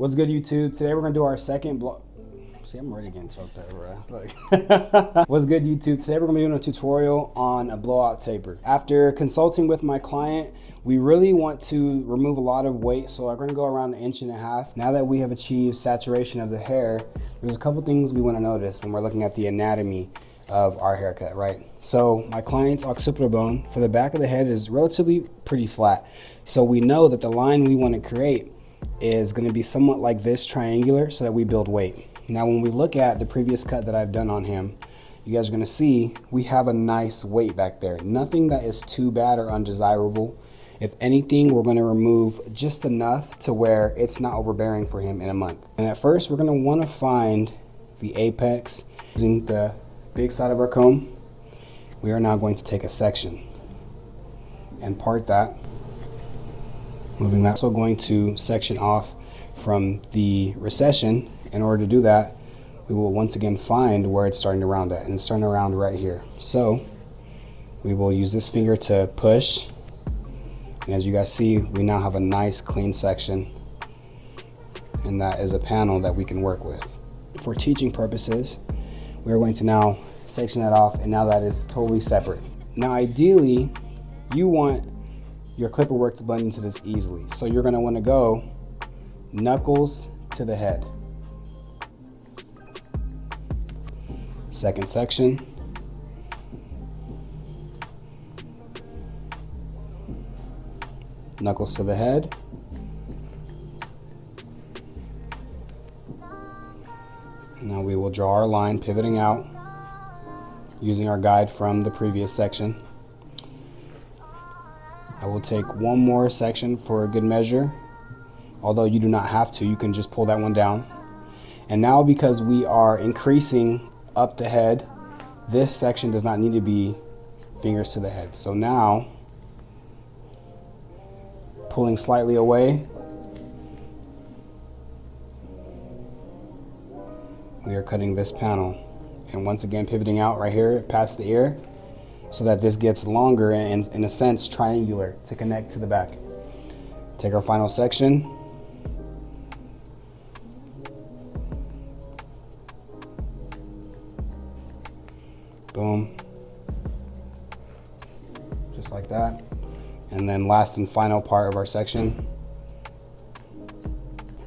What's good, YouTube? Today we're gonna do our second blow. See, I'm already getting choked up, bro. Like, what's good, YouTube? Today we're gonna be doing a tutorial on a blowout taper. After consulting with my client, we really want to remove a lot of weight, so we're gonna go around 1.5 inches. Now that we have achieved saturation of the hair, there's a couple things we want to notice when we're looking at the anatomy of our haircut, right? So my client's occipital bone for the back of the head is relatively pretty flat. So we know that the line we want to create is going to be somewhat like this, triangular, so that we build weight. Now when we look at the previous cut that I've done on him, you guys are going to see we have a nice weight back there. Nothing that is too bad or undesirable. If anything, we're going to remove just enough to where it's not overbearing for him in a month. And at first, we're going to want to find the apex. Using the big side of our comb, we are now going to take a section and part that. Moving that. So going to section off from the recession. In order to do that, we will once again find where it's starting to round at, and it's starting to round right here. So we will use this finger to push, and as you guys see, we now have a nice clean section, and that is a panel that we can work with. For teaching purposes, we're going to now section that off, and now that is totally separate. Now ideally, you want your clipper work to blend into this easily. So you're gonna wanna go knuckles to the head. Second section. Knuckles to the head. Now we will draw our line, pivoting out, using our guide from the previous section. I will take one more section for a good measure. Although you do not have to, you can just pull that one down. And now because we are increasing up the head, this section does not need to be fingers to the head. So now, pulling slightly away, we are cutting this panel. And once again, pivoting out right here past the ear, so that this gets longer and in a sense triangular to connect to the back. Take our final section. Boom. Just like that. And then last and final part of our section.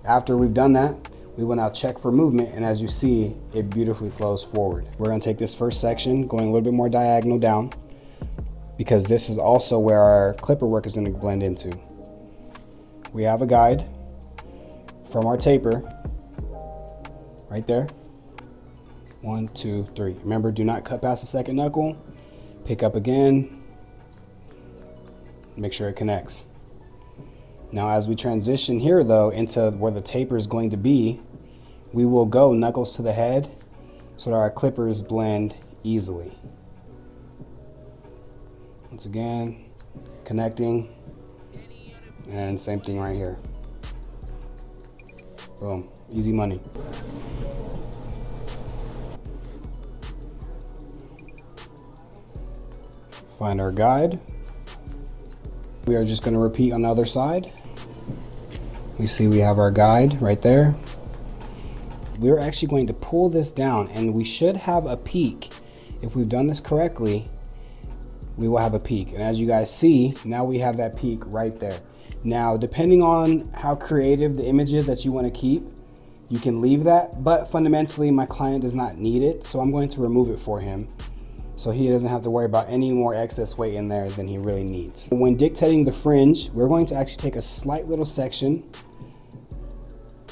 After we've done that, we will now check for movement, and as you see, it beautifully flows forward. We're gonna take this first section, going a little bit more diagonal down, because this is also where our clipper work is gonna blend into. We have a guide from our taper, right there. 1, 2, 3. Remember, do not cut past the second knuckle. Pick up again. Make sure it connects. Now as we transition here though into where the taper is going to be, we will go knuckles to the head so that our clippers blend easily. Once again, connecting, and same thing right here. Boom, easy money. Find our guide. We are just going to repeat on the other side. We see we have our guide right there. We're actually going to pull this down, and we should have a peak. If we've done this correctly, we will have a peak. And as you guys see, now we have that peak right there. Now, depending on how creative the image is that you want to keep, you can leave that, but fundamentally my client does not need it, so I'm going to remove it for him, so he doesn't have to worry about any more excess weight in there than he really needs. When dictating the fringe, we're going to actually take a slight little section,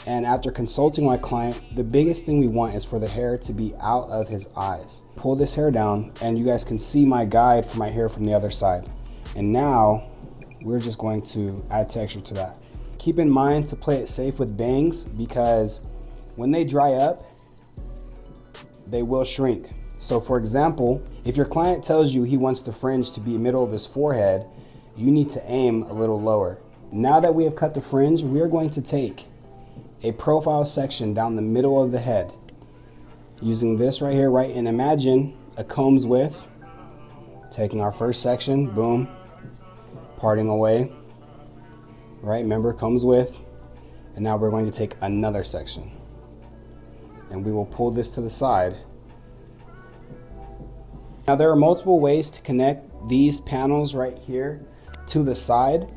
and after consulting my client, the biggest thing we want is for the hair to be out of his eyes. Pull this hair down, and you guys can see my guide for my hair from the other side. And now, we're just going to add texture to that. Keep in mind to play it safe with bangs, because when they dry up, they will shrink. So for example, if your client tells you he wants the fringe to be middle of his forehead, you need to aim a little lower. Now that we have cut the fringe, we are going to take a profile section down the middle of the head. Using this right here, right, and imagine a comb's width. Taking our first section, boom, parting away, right? Remember, comb's width. And now we're going to take another section and we will pull this to the side. Now there are multiple ways to connect these panels right here to the side.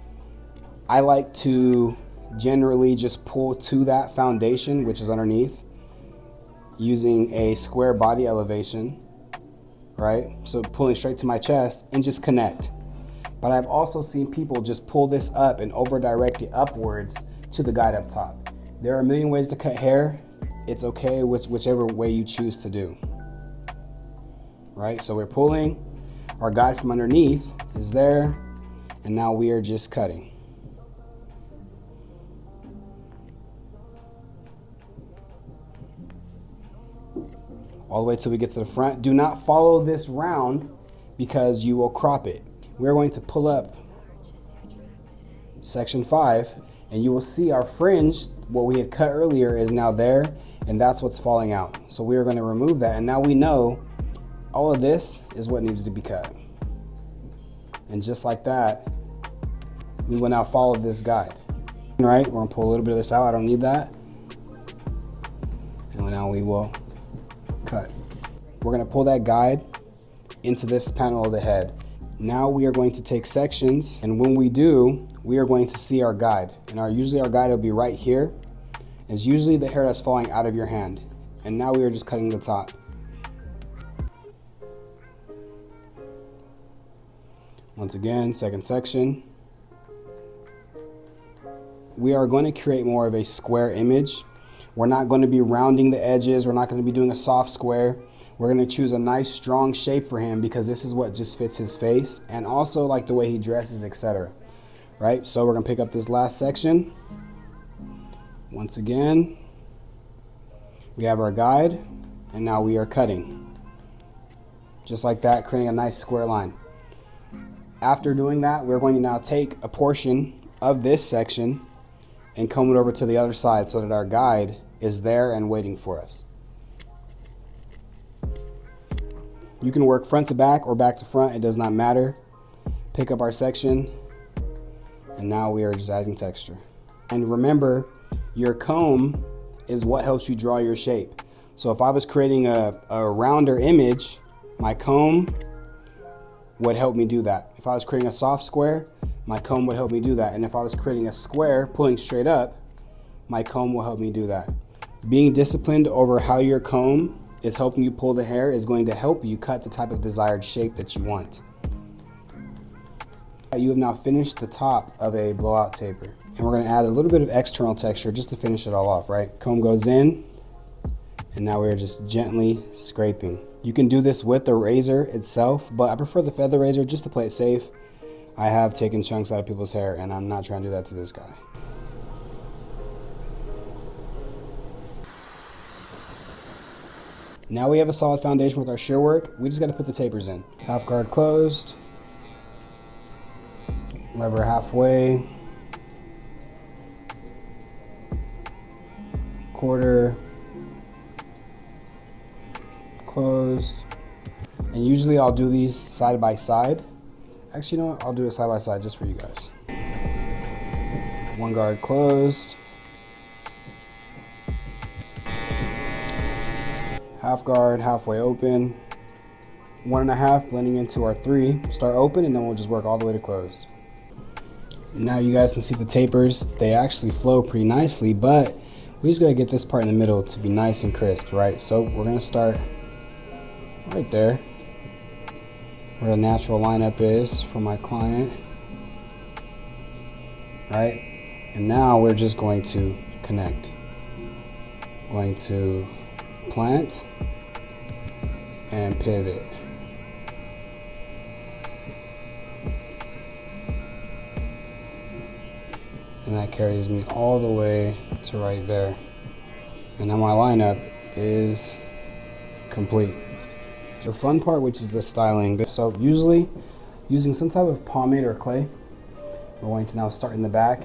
I like to generally just pull to that foundation, which is underneath, using a square body elevation, right? So pulling straight to my chest and just connect. But I've also seen people just pull this up and over direct it upwards to the guide up top. There are a million ways to cut hair. It's okay with whichever way you choose to do, right? So we're pulling, our guide from underneath is there, and now we are just cutting. All the way till we get to the front. Do not follow this round because you will crop it. We're going to pull up section 5 and you will see our fringe, what we had cut earlier, is now there, and that's what's falling out. So we are going to remove that, and now we know all of this is what needs to be cut. And just like that, we will now follow this guide. All right, we're gonna pull a little bit of this out. I don't need that. And now we will cut. We're gonna pull that guide into this panel of the head. Now we are going to take sections, and when we do, we are going to see our guide. And usually our guide will be right here. It's usually the hair that's falling out of your hand. And now we are just cutting the top. Once again, second section. We are going to create more of a square image. We're not going to be rounding the edges. We're not going to be doing a soft square. We're going to choose a nice strong shape for him because this is what just fits his face and also like the way he dresses, etc. Right? So we're going to pick up this last section. Once again, we have our guide, and now we are cutting. Just like that, creating a nice square line. After doing that, we're going to now take a portion of this section and comb it over to the other side so that our guide is there and waiting for us. You can work front to back or back to front, it does not matter. Pick up our section, and now we are just adding texture. And remember, your comb is what helps you draw your shape. So if I was creating a rounder image, my comb would help me do that. If I was creating a soft square, my comb would help me do that. And if I was creating a square pulling straight up, my comb will help me do that. Being disciplined over how your comb is helping you pull the hair is going to help you cut the type of desired shape that you want. You have now finished the top of a blowout taper. And we're gonna add a little bit of external texture just to finish it all off, right? Comb goes in, and now we're just gently scraping. You can do this with the razor itself, but I prefer the feather razor just to play it safe. I have taken chunks out of people's hair, and I'm not trying to do that to this guy. Now we have a solid foundation with our shear work. We just gotta put the tapers in. Half guard closed. Lever halfway. Quarter. Closed. And usually I'll do these side by side. Actually, you know what? I'll do it side by side just for you guys. One guard closed. Half guard, halfway open. 1.5 blending into our 3. Start open, and then we'll just work all the way to closed. Now you guys can see the tapers. They actually flow pretty nicely, but we just gotta get this part in the middle to be nice and crisp, right? So we're gonna start right there, where the natural lineup is for my client, right? And now we're just going to connect. Going to plant and pivot. And that carries me all the way to right there. And now my lineup is complete. The fun part, which is the styling. So usually using some type of pomade or clay, we're going to now start in the back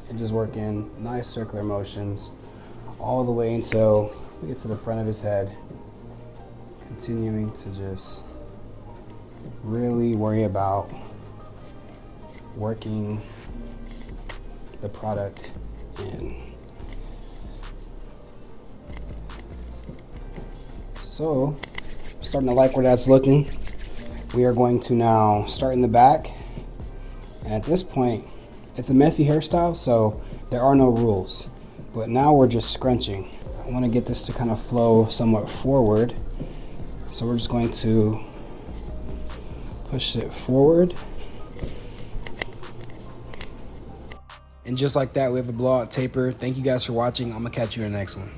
and just work in nice circular motions all the way until we get to the front of his head. Continuing to just really worry about working the product in. So, starting to like where that's looking. We are going to now start in the back. And at this point, it's a messy hairstyle, so there are no rules. But now we're just scrunching. I want to get this to kind of flow somewhat forward. So we're just going to push it forward. And just like that, we have a blowout taper. Thank you guys for watching. I'm gonna catch you in the next one.